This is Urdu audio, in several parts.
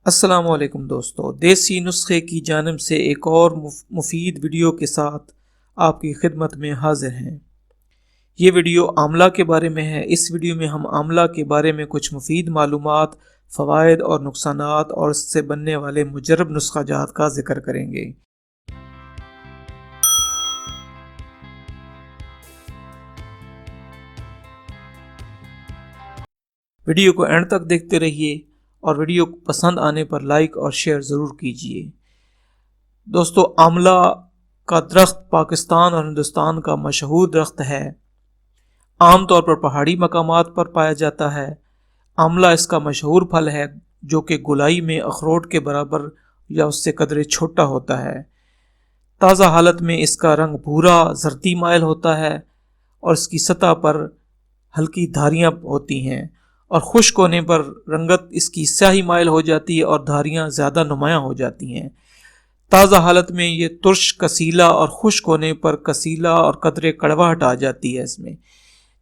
السلام علیکم دوستو، دیسی نسخے کی جانب سے ایک اور مفید ویڈیو کے ساتھ آپ کی خدمت میں حاضر ہیں۔ یہ ویڈیو آملہ کے بارے میں ہے۔ اس ویڈیو میں ہم آملہ کے بارے میں کچھ مفید معلومات، فوائد اور نقصانات اور اس سے بننے والے مجرب نسخہ جات کا ذکر کریں گے۔ ویڈیو کو اینڈ تک دیکھتے رہیے اور ویڈیو پسند آنے پر لائک اور شیئر ضرور کیجیے۔ دوستو، آملہ کا درخت پاکستان اور ہندوستان کا مشہور درخت ہے۔ عام طور پر پہاڑی مقامات پر پایا جاتا ہے۔ آملہ اس کا مشہور پھل ہے جو کہ گولائی میں اخروٹ کے برابر یا اس سے قدرے چھوٹا ہوتا ہے۔ تازہ حالت میں اس کا رنگ بھورا زردی مائل ہوتا ہے اور اس کی سطح پر ہلکی دھاریاں ہوتی ہیں، اور خشک ہونے پر رنگت اس کی سیاہی مائل ہو جاتی ہے اور دھاریاں زیادہ نمایاں ہو جاتی ہیں۔ تازہ حالت میں یہ ترش کسیلا اور خشک ہونے پر کسیلا اور قدرے کڑواہٹ آ جاتی ہے اس میں۔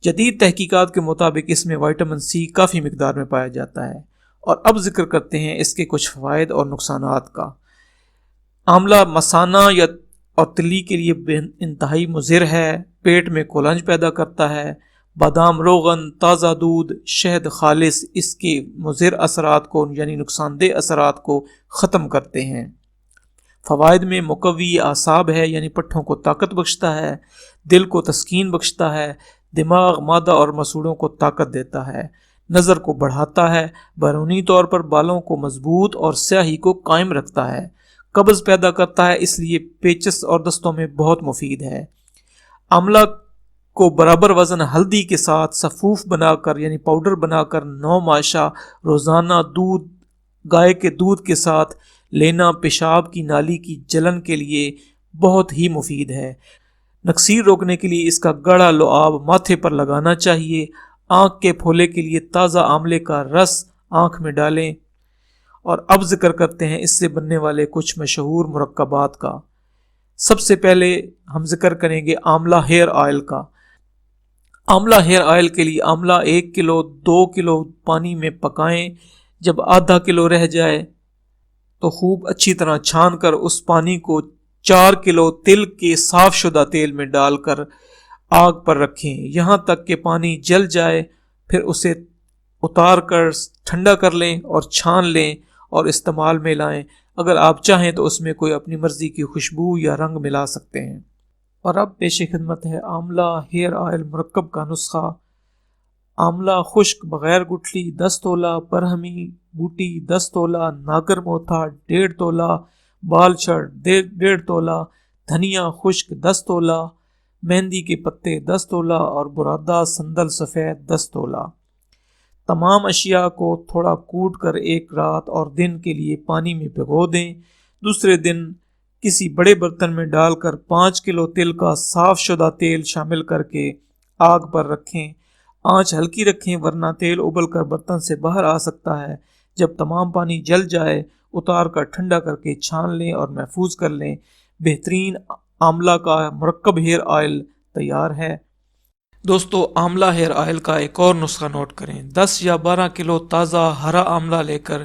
جدید تحقیقات کے مطابق اس میں وٹامن سی کافی مقدار میں پایا جاتا ہے۔ اور اب ذکر کرتے ہیں اس کے کچھ فوائد اور نقصانات کا۔ آملہ مثانہ اور تلی کے لیے انتہائی مضر ہے۔ پیٹ میں کولنج پیدا کرتا ہے۔ بادام روغن، تازہ دودھ، شہد خالص اس کے مضر اثرات کو یعنی نقصان دہ اثرات کو ختم کرتے ہیں۔ فوائد میں مقوی اعصاب ہے یعنی پٹھوں کو طاقت بخشتا ہے، دل کو تسکین بخشتا ہے، دماغ، معدہ اور مسوڑوں کو طاقت دیتا ہے، نظر کو بڑھاتا ہے، بیرونی طور پر بالوں کو مضبوط اور سیاہی کو قائم رکھتا ہے، قبض پیدا کرتا ہے، اس لیے پیچس اور دستوں میں بہت مفید ہے۔ آملہ کو برابر وزن ہلدی کے ساتھ سفوف بنا کر یعنی پاؤڈر بنا کر 9 ماشا روزانہ گائے کے دودھ کے ساتھ لینا پیشاب کی نالی کی جلن کے لیے بہت ہی مفید ہے۔ نکسیر روکنے کے لیے اس کا گاڑھا لعاب ماتھے پر لگانا چاہیے۔ آنکھ کے پھولے کے لیے تازہ آملے کا رس آنکھ میں ڈالیں۔ اور اب ذکر کرتے ہیں اس سے بننے والے کچھ مشہور مرکبات کا۔ سب سے پہلے ہم ذکر کریں گے آملہ ہیئر آئل کا۔ آملہ ہیئر آئل کے لیے آملہ 1 کلو 2 کلو پانی میں پکائیں۔ جب آدھا کلو رہ جائے تو خوب اچھی طرح چھان کر اس پانی کو 4 کلو تل کے صاف شدہ تیل میں ڈال کر آگ پر رکھیں یہاں تک کہ پانی جل جائے، پھر اسے اتار کر ٹھنڈا کر لیں اور چھان لیں اور استعمال میں لائیں۔ اگر آپ چاہیں تو اس میں کوئی اپنی مرضی کی خوشبو یا رنگ ملا سکتے ہیں۔ اور اب پیش خدمت ہے آملہ ہیئر آئل مرکب کا نسخہ۔ آملہ خشک بغیر گٹھلی 10 تولہ، برہمی بوٹی 10 تولہ، ناگر موتھا 1.5 تولہ، بال چھڑ 1.5 تولہ، دھنیا خشک 10 تولہ، مہندی کے پتے 10 تولہ اور برادہ سندل سفید 10 تولہ۔ تمام اشیاء کو تھوڑا کوٹ کر ایک رات اور دن کے لیے پانی میں بھگو دیں۔ دوسرے دن کسی بڑے برتن میں ڈال کر 5 کلو تل کا صاف شدہ تیل شامل کر کے آگ پر رکھیں۔ آنچ ہلکی رکھیں ورنہ تیل ابل کر برتن سے باہر آ سکتا ہے۔ جب تمام پانی جل جائے اتار کر ٹھنڈا کر کے چھان لیں اور محفوظ کر لیں۔ بہترین آملہ کا مرکب ہیئر آئل تیار ہے۔ دوستو، آملہ ہیئر آئل کا ایک اور نسخہ نوٹ کریں۔ 10 یا 12 کلو تازہ ہرا آملہ لے کر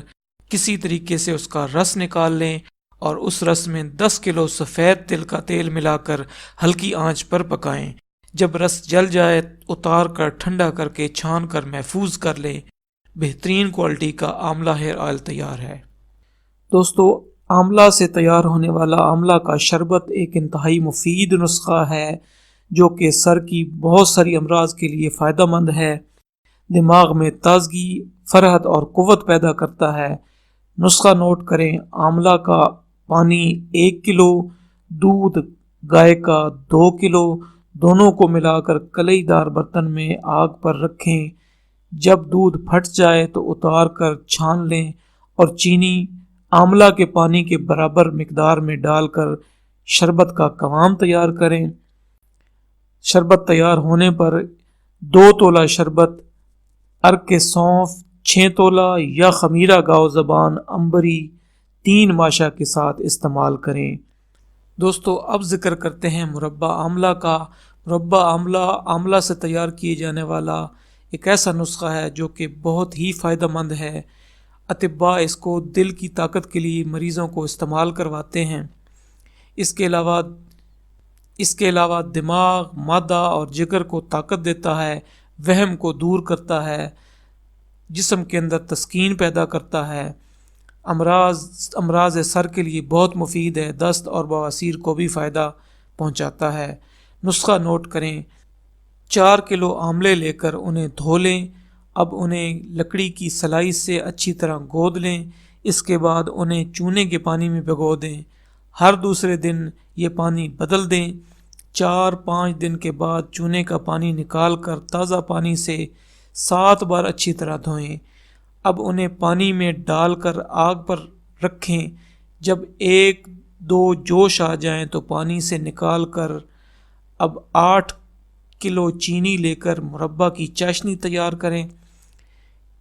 کسی طریقے سے اس کا رس نکال لیں اور اس رس میں 10 کلو سفید تل کا تیل ملا کر ہلکی آنچ پر پکائیں۔ جب رس جل جائے اتار کر ٹھنڈا کر کے چھان کر محفوظ کر لیں۔ بہترین کوالٹی کا آملہ ہیئر آئل تیار ہے۔ دوستو، آملہ سے تیار ہونے والا آملہ کا شربت ایک انتہائی مفید نسخہ ہے جو کہ سر کی بہت ساری امراض کے لیے فائدہ مند ہے۔ دماغ میں تازگی، فرحت اور قوت پیدا کرتا ہے۔ نسخہ نوٹ کریں۔ آملہ کا پانی 1 کلو، دودھ گائے کا 2 کلو، دونوں کو ملا کر کلئی دار برتن میں آگ پر رکھیں۔ جب دودھ پھٹ جائے تو اتار کر چھان لیں اور چینی آملہ کے پانی کے برابر مقدار میں ڈال کر شربت کا قوام تیار کریں۔ شربت تیار ہونے پر 2 تولہ شربت ارک سونف 6 تولہ یا خمیرہ گاؤ زبان امبری 3 ماشا کے ساتھ استعمال کریں۔ دوستو، اب ذکر کرتے ہیں مربع آملہ کا۔ مربع آملہ سے تیار کیے جانے والا ایک ایسا نسخہ ہے جو کہ بہت ہی فائدہ مند ہے۔ اطباء اس کو دل کی طاقت کے لیے مریضوں کو استعمال کرواتے ہیں۔ اس کے علاوہ دماغ، معدہ اور جگر کو طاقت دیتا ہے، وہم کو دور کرتا ہے، جسم کے اندر تسکین پیدا کرتا ہے، امراض سر کے لیے بہت مفید ہے، دست اور بواسیر کو بھی فائدہ پہنچاتا ہے۔ نسخہ نوٹ کریں، 4 کلو آملے لے کر انہیں دھو لیں، اب انہیں لکڑی کی سلائی سے اچھی طرح گود لیں، اس کے بعد انہیں چونے کے پانی میں بھگو دیں، ہر دوسرے دن یہ پانی بدل دیں، 4-5 دن کے بعد چونے کا پانی نکال کر تازہ پانی سے 7 بار اچھی طرح دھوئیں، اب انہیں پانی میں ڈال کر آگ پر رکھیں، جب 1-2 جوش آ جائیں تو پانی سے نکال کر اب 8 کلو چینی لے کر مربا کی چاشنی تیار کریں۔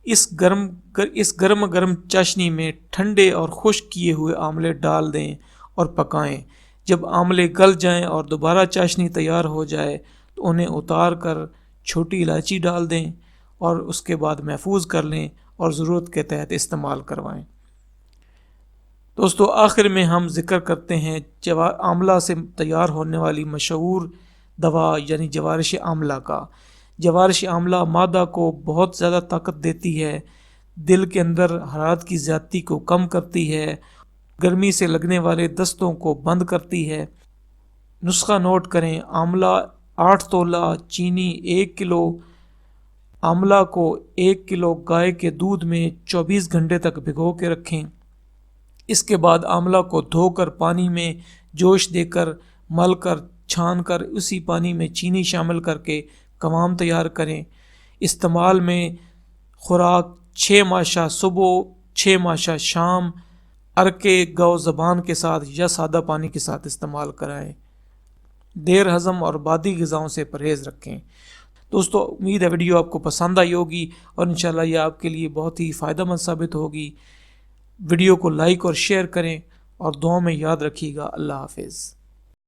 اس گرم چاشنی میں ٹھنڈے اور خشک کیے ہوئے آملے ڈال دیں اور پکائیں، جب آملے گل جائیں اور دوبارہ چاشنی تیار ہو جائے تو انہیں اتار کر چھوٹی الائچی ڈال دیں اور اس کے بعد محفوظ کر لیں اور ضرورت کے تحت استعمال کروائیں۔ دوستو، آخر میں ہم ذکر کرتے ہیں آملہ سے تیار ہونے والی مشہور دوا یعنی جوارش آملہ کا۔ جوارش آملہ معدہ کو بہت زیادہ طاقت دیتی ہے، دل کے اندر حرارت کی زیادتی کو کم کرتی ہے، گرمی سے لگنے والے دستوں کو بند کرتی ہے۔ نسخہ نوٹ کریں، آملہ 8 تولہ، چینی 1 کلو، آملہ کو 1 کلو گائے کے دودھ میں 24 گھنٹے تک بھگو کے رکھیں، اس کے بعد آملہ کو دھو کر پانی میں جوش دے کر مل کر چھان کر اسی پانی میں چینی شامل کر کے قوام تیار کریں۔ استعمال میں خوراک 6 ماشا صبح، 6 ماشا شام، عرقے گو زبان کے ساتھ یا سادہ پانی کے ساتھ استعمال کرائیں۔ دیر ہضم اور بادی غذاؤں سے پرہیز رکھیں۔ دوستو، امید ہے ویڈیو آپ کو پسند آئی ہوگی اور انشاءاللہ یہ آپ کے لیے بہت ہی فائدہ مند ثابت ہوگی۔ ویڈیو کو لائک اور شیئر کریں اور دعاؤں میں یاد رکھیے گا۔ اللہ حافظ۔